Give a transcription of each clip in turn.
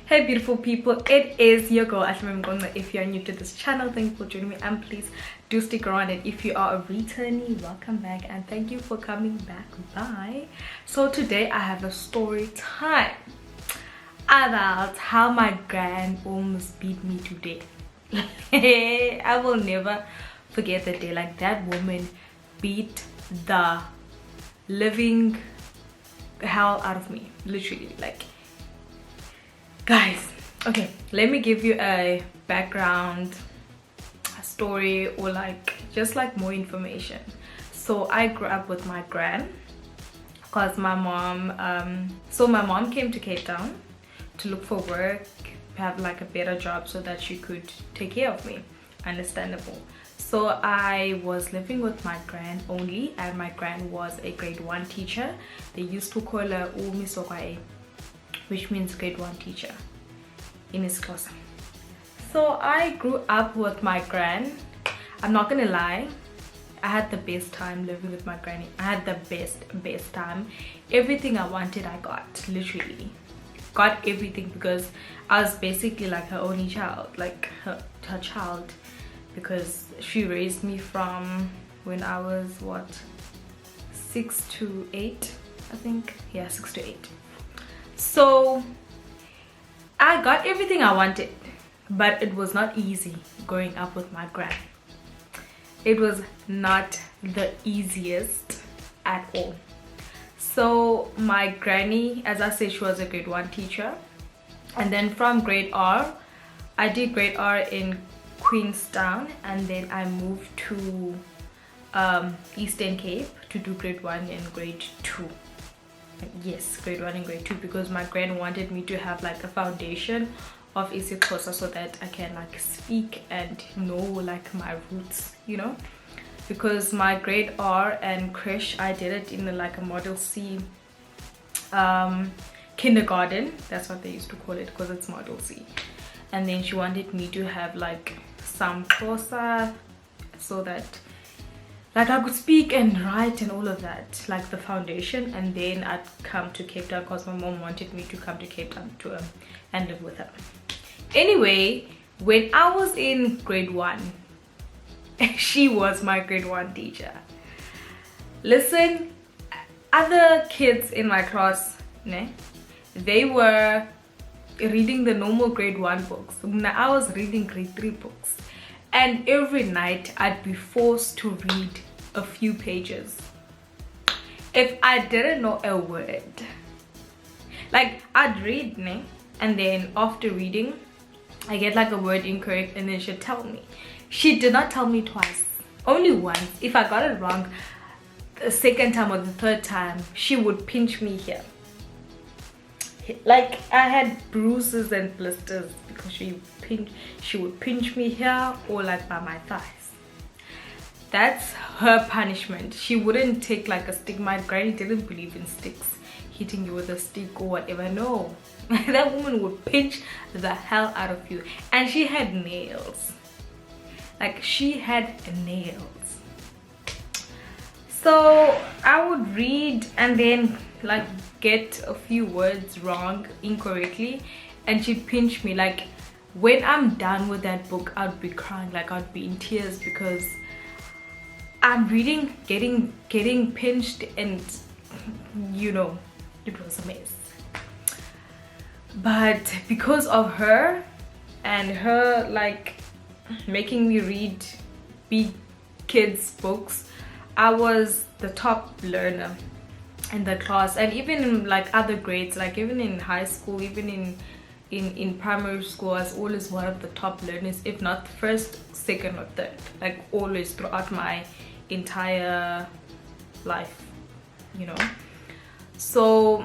Hey beautiful people, it is your girl Ahlume Mqonci. If you are new to this channel, thank you for joining me, and please do stick around. And if you are a returnee, welcome back and thank you for coming back by. So today I have a story time about how my gran almost beat me to death. I will never forget the day. Like, that woman beat the living hell out of me, literally. Like, guys, okay, let me give you a background, a story, or like just like more information. So I grew up with my gran because my mom my mom came to Cape Town to look for work, have like a better job so that she could take care of me. Understandable. So I was living with my gran only, and my gran was a grade 1 teacher. They used to call her Umisokwae, which means grade 1 teacher in Xhosa. So I grew up with my gran. I'm not gonna lie, I had the best time living with my granny. I had the best time. Everything I wanted I got, literally got everything, because I was basically like her only child, like her child, because she raised me from when I was what, 6 to 8, I think. Yeah, 6 to 8. So I got everything I wanted, but it was not easy growing up with my gran. It was not the easiest at all. So my granny, as I said, she was a grade 1 teacher, and then from grade R, I did grade R in Queenstown, and then I moved to Eastern Cape to do grade 1 and grade 2. Yes, grade 1 and grade 2, because my gran wanted me to have like a foundation of isiXhosa so that I can like speak and know like my roots, you know, because my grade R and creche, I did it in like a model C kindergarten. That's what they used to call it, because it's model C. And then she wanted me to have like some Xhosa so that like I could speak and write and all of that, like the foundation. And then I'd come to Cape Town because my mom wanted me to come to Cape Town to and live with her. Anyway, when I was in grade 1, she was my grade 1 teacher. Listen, other kids in my class, they were reading the normal grade 1 books. I was reading grade 3 books. And every night I'd be forced to read a few pages. If I didn't know a word, like I'd read, and then after reading, I get like a word incorrect, and then she'd tell me. She did not tell me twice, only once. If I got it wrong the second time or the third time, she would pinch me here. Like I had bruises and blisters because she would pinch me here, or like by my thighs. That's her punishment. She wouldn't take like a stick. My granny didn't believe in sticks, hitting you with a stick or whatever. No, that woman would pinch the hell out of you. And she had nails, like she had nails. So I would read and then like get a few words wrong, incorrectly, and she'd pinch me. Like when I'm done with that book, I'd be crying, like I'd be in tears, because I'm reading, getting pinched, and you know, it was a mess. But because of her and her like making me read big kids books, I was the top learner in the class. And even in like other grades, like even in high school, even in primary school, I was always one of the top learners, if not first, second or third, like always throughout my entire life, you know. So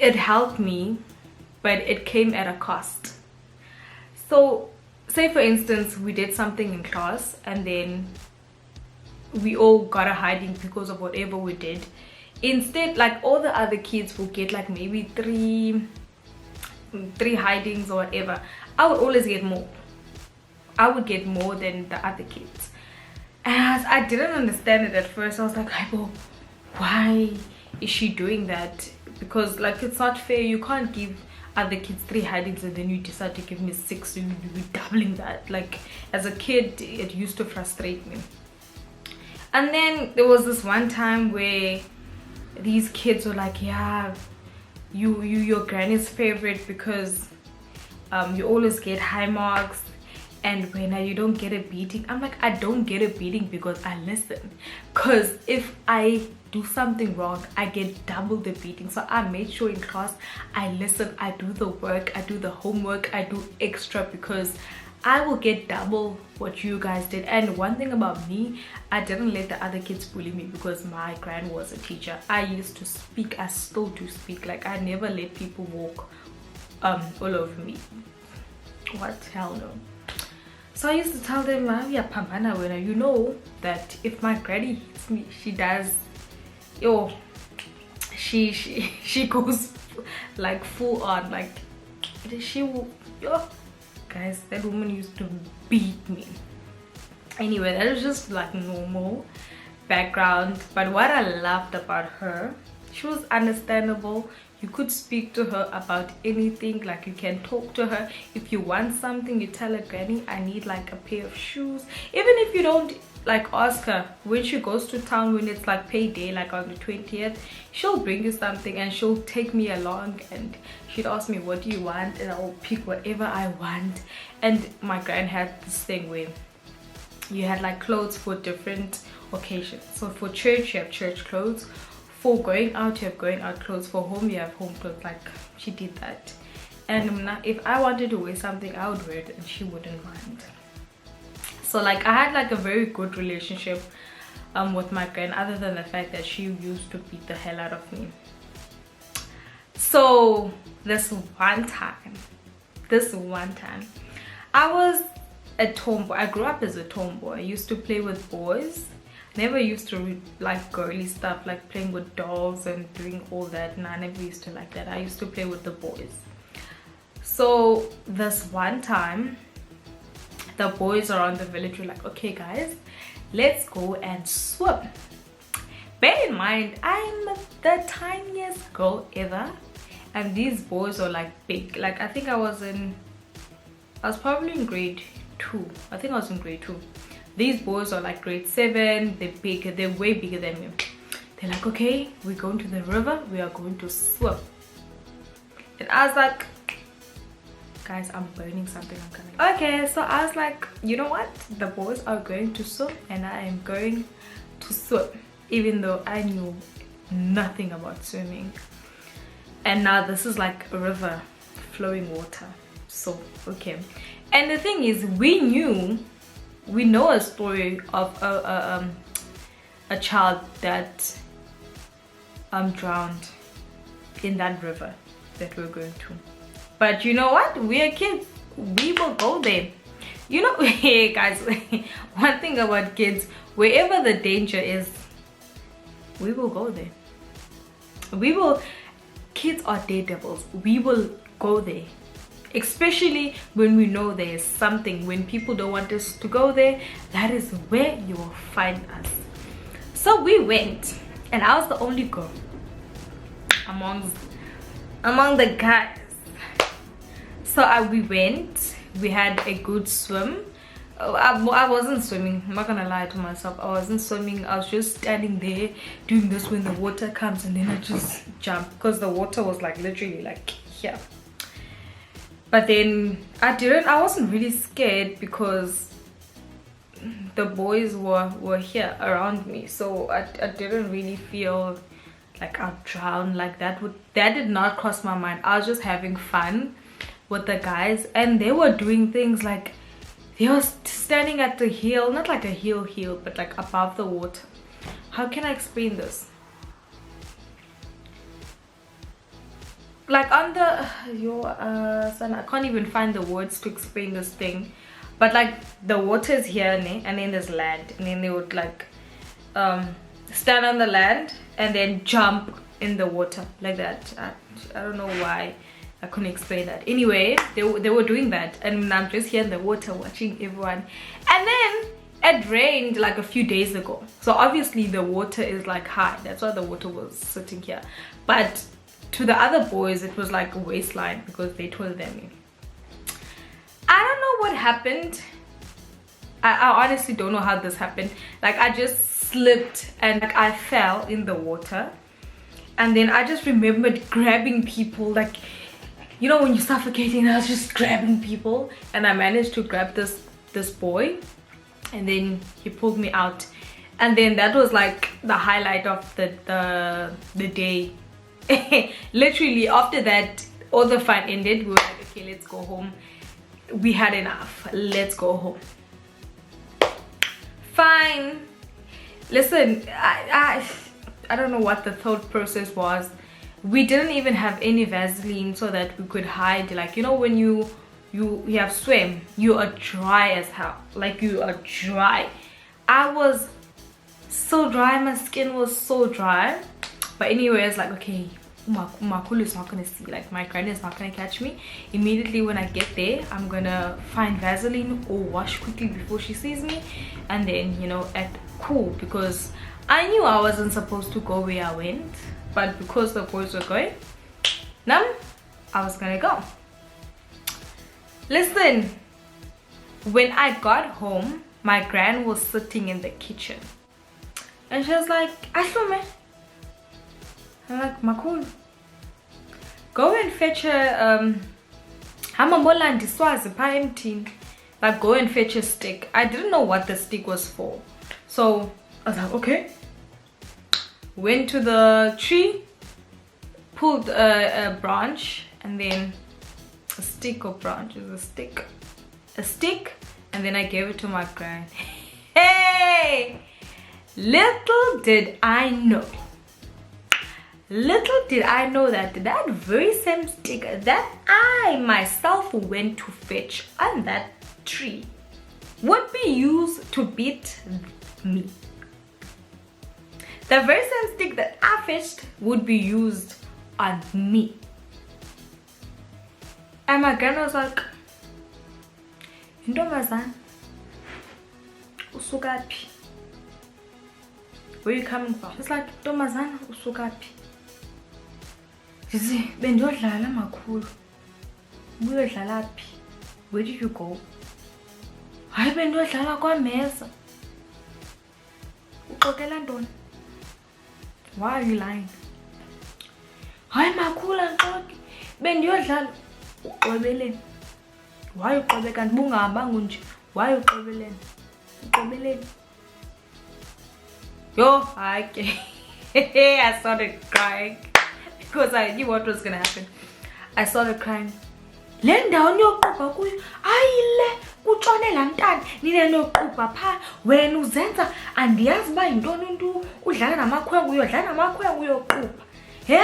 it helped me, but it came at a cost. So say for instance, we did something in class and then we all got a hiding because of whatever we did. Instead, like all the other kids will get like maybe three hidings or whatever, I would always get more. I would get more than the other kids. And I didn't understand it at first. I was like, Aibo, why is she doing that? Because like, it's not fair. You can't give other kids 3 hidings and then you decide to give me 6, so you'll be doubling that. Like, as a kid, it used to frustrate me. And then there was this one time where these kids were like, yeah, your granny's favorite because you always get high marks, and when you don't get a beating. I'm like, I don't get a beating because I listen. Because if I do something wrong, I get double the beating. So I made sure in class I listen, I do the work, I do the homework, I do extra, because I will get double what you guys did. And one thing about me, I didn't let the other kids bully me because my gran was a teacher. I used to speak, I still do speak. Like, I never let people walk all over me. What? Hell no. So I used to tell them, yeah, Pambana, when you know that if my granny hits me, she does, yo, she goes like full on, like she will, yo, guys, that woman used to beat me. Anyway, that was just like normal background. But what I loved about her, she was understandable. You could speak to her about anything. Like, you can talk to her. If you want something, you tell her, Granny, I need like a pair of shoes. Even if you don't like ask her, when she goes to town, when it's like payday, like on the 20th, she'll bring you something and she'll take me along, and she'd ask me, what do you want? And I'll pick whatever I want. And my gran had this thing where you had like clothes for different occasions. So for church, you have church clothes. For going out, you have going out clothes. For home, you have home clothes. Like, she did that. And if I wanted to wear something, I would wear it and she wouldn't mind. So like, I had like a very good relationship with my gran, other than the fact that she used to beat the hell out of me. So this one time I was a tomboy. I grew up as a tomboy. I used to play with boys. Never used to read like girly stuff, like playing with dolls and doing all that. No, I never used to like that. I used to play with the boys. So this one time, the boys around the village were like, okay guys, let's go and swim. Bear in mind, I'm the tiniest girl ever, and these boys are like big. Like, I think I was probably in grade 2. I think I was in grade 2. These boys are like grade 7. They're big. They're way bigger than me. They're like, okay, we're going to the river. We are going to swim. And I was like, guys, I'm burning something. I'm coming. Okay, so I was like, you know what? The boys are going to swim and I am going to swim. Even though I knew nothing about swimming. And now this is like a river, flowing water. So, okay. And the thing is, we know a story of a child that drowned in that river that we're going to. But you know what? We are kids. We will go there. You know, hey guys, one thing about kids, wherever the danger is, we will go there. Kids are daredevils. We will go there. Especially when we know there is something. When people don't want us to go there, that is where you will find us. So we went, and I was the only girl among the guys. So we went. We had a good swim. I wasn't swimming. I'm not gonna lie to myself. I wasn't swimming. I was just standing there doing this when the water comes, and then I just jump because the water was like literally like here. But then I wasn't really scared because the boys were here around me. So I didn't really feel like I'll drown. Like that did not cross my mind. I was just having fun with the guys, and they were doing things like they were standing at the heel, not like a heel, but like above the water. How can I explain this? Like on the son, I can't even find the words to explain this thing, but like the water is here and then there's land, and then they would like stand on the land and then jump in the water like that. I don't know why I couldn't explain that. Anyway, they were doing that, and I'm just here in the water watching everyone. And then it rained like a few days ago, so obviously the water is like high. That's why the water was sitting here. But to the other boys it was like a waistline because they told them. I don't know what happened. I honestly don't know how this happened. Like I just slipped and like I fell in the water, and then I just remembered grabbing people, like, you know, when you're suffocating. I was just grabbing people, and I managed to grab this boy, and then he pulled me out, and then that was like the highlight of the day. Literally after that all the fun ended. We were like, okay, let's go home. We had enough, let's go home. Fine. Listen, I don't know what the thought process was. We didn't even have any Vaseline so that we could hide. Like, you know, when you have swim, you are dry as hell. Like, you are dry. I was so dry, my skin was so dry. But anyway, it's like, okay, Umakulu is not gonna see, like my gran is not gonna catch me. Immediately when I get there, I'm gonna find Vaseline or wash quickly before she sees me, and then, you know, act cool, because I knew I wasn't supposed to go where I went, but because the boys were going, I was gonna go. Listen, when I got home, my gran was sitting in the kitchen, and she was like, Ahlume. I'm like, Makulu, go and fetch a like, go and fetch a stick. I didn't know what the stick was for, so I was like, okay. Went to the tree, pulled a branch, and then a stick or branch is a stick, and then I gave it to my gran. Hey, little did I know that that very same stick that I myself went to fetch on that tree would be used to beat me. The very same stick that I fetched would be used on me. And my grandma was like, Ntombazana, usukaphi? Where are you coming from? It's like, Ntombazana, usukaphi? Zizi, bendiyodlala makhulu. Buyodlala phi? Where did you go? Hayi, bendiyodlala kwameza. Uxokela ntoni? Why are you lying? Hayi makhulu, anxoki. Bendiyodlala. Uxobeleni. Why uxobe kanti bungahambanga nje? Why uxobeleni? Uxobeleni. Yo, hayi ke. I started crying because I knew what was gonna happen. I started crying. Le ndawo niyoqubha kuyo, ayile kutshone laa mntana nine niyoqubha phaa, wena uzenza andiyazi uba yintoni into udlala namakhwenkwe, uyodlala namakhwenkwe uyoqubha. He?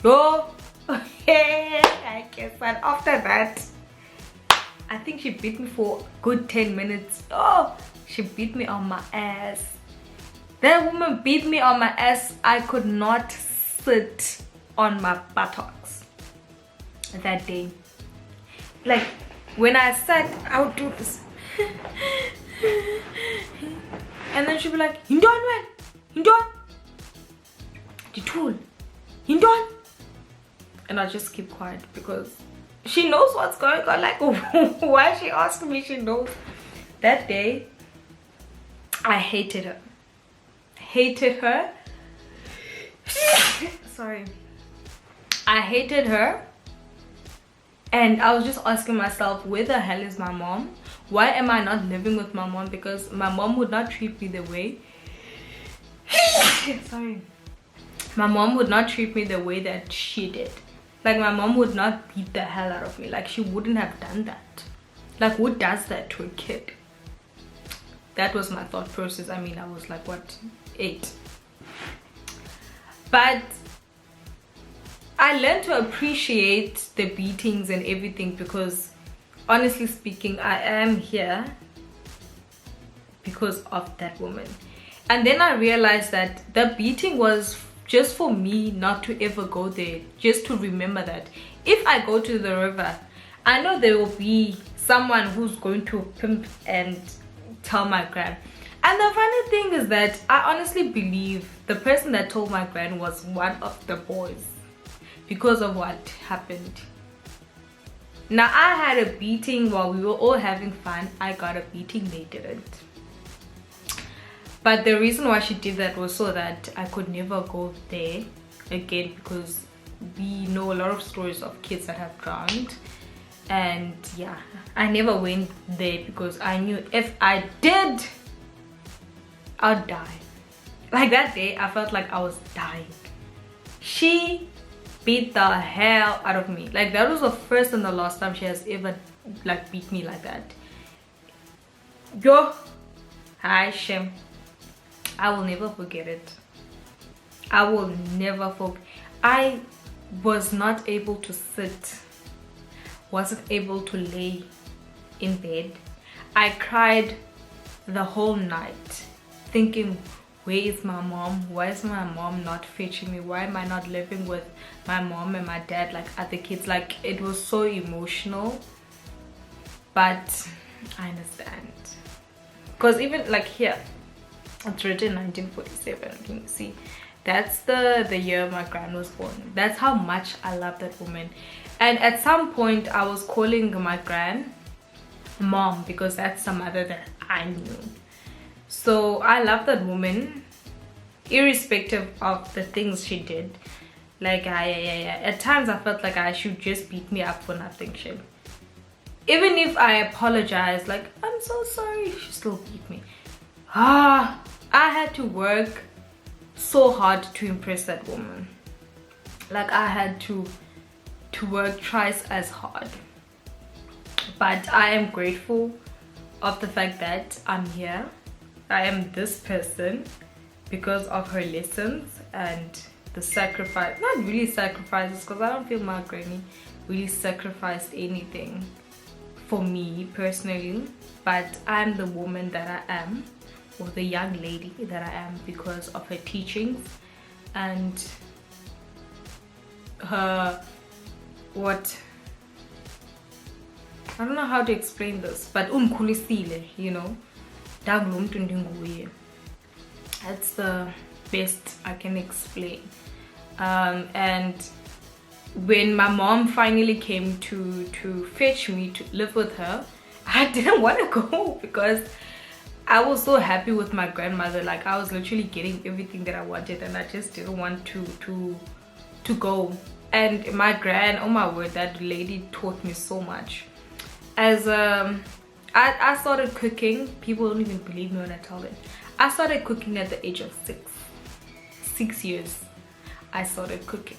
Yo. I guess. And after that, I think she beat me for a good 10 minutes. Oh, she beat me on my ass. That woman beat me on my ass. I could not sit on my buttocks that day. Like, when I sat, I would do this. And then she'd be like, Hindon man, Hindon. The tool. Hindon. And I'll just keep quiet because she knows what's going on. Like, why she asked me, she knows. That day, I hated her. Hated her. Sorry. I hated her. And I was just asking myself, where the hell is my mom? Why am I not living with my mom? Because my mom would not treat me the way... Sorry. My mom would not treat me the way that she did. Like, my mom would not beat the hell out of me. Like, she wouldn't have done that. Like, who does that to a kid? That was my thought process. I mean, I was like, what, 8? But I learned to appreciate the beatings and everything because, honestly speaking, I am here because of that woman. And then I realized that the beating was just for me not to ever go there, just to remember that if I go to the river, I know there will be someone who's going to pimp and tell my gran. And the funny thing is that I honestly believe the person that told my gran was one of the boys, because of what happened. Now, I had a beating while we were all having fun. I got a beating, they didn't. But the reason why she did that was so that I could never go there again, because we know a lot of stories of kids that have drowned. And yeah, I never went there because I knew if I did, I'd die. Like that day, I felt like I was dying. She beat the hell out of me. Like that was the first and the last time she has ever like beat me like that. Yo, hi Shem. I will never forget it. I will never forget. I was not able to sit, wasn't able to lay in bed. I cried the whole night thinking, where is my mom? Why is my mom not fetching me? Why am I not living with my mom and my dad like other kids? Like, it was so emotional. But I understand, because even like here it's written 1947. Can you see? That's the year my gran was born. That's how much I love that woman. And at some point I was calling my gran mom, because that's the mother that I knew. So I love that woman irrespective of the things she did. Like at times I felt like I should just beat me up for nothing. Shit, even if I apologize, like I'm so sorry, she still beat me. I had to work so hard to impress that woman. Like I had to work twice as hard. But I am grateful of the fact that I'm here. I am this person because of her lessons and the sacrifice. Not really sacrifices, because I don't feel my granny really sacrificed anything for me personally. But I'm the woman that I am, or the young lady that I am, because of her teachings and her what, I don't know how to explain this, but you know, that's the best I can explain. And when my mom finally came to fetch me to live with her, I didn't want to go because I was so happy with my grandmother. Like I was literally getting everything that I wanted, and I just didn't want to go. And my gran, oh my word, that lady taught me so much. As I started cooking. People don't even believe me when I tell them. I started cooking at the age of 6 years. I started cooking.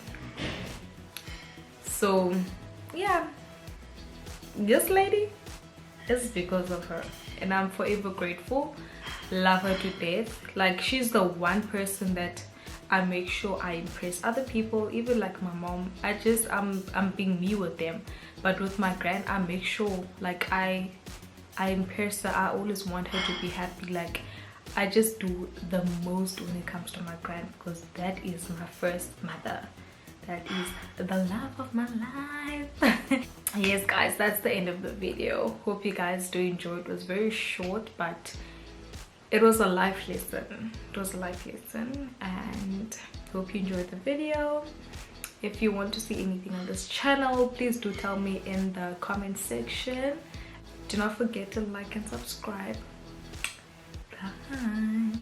So yeah, this lady is because of her, and I'm forever grateful. Love her to death. Like she's the one person that I make sure I impress other people, even like my mom. I'm being me with them, but with my gran I make sure like I impress her. I always want her to be happy. Like I just do the most when it comes to my gran, because that is my first mother. That is the love of my life. Yes guys, that's the end of the video. Hope you guys do enjoy. It was very short, but it was a life lesson. It was a life lesson, and hope you enjoyed the video. If you want to see anything on this channel, please do tell me in the comment section. Do not forget to like and subscribe. Bye.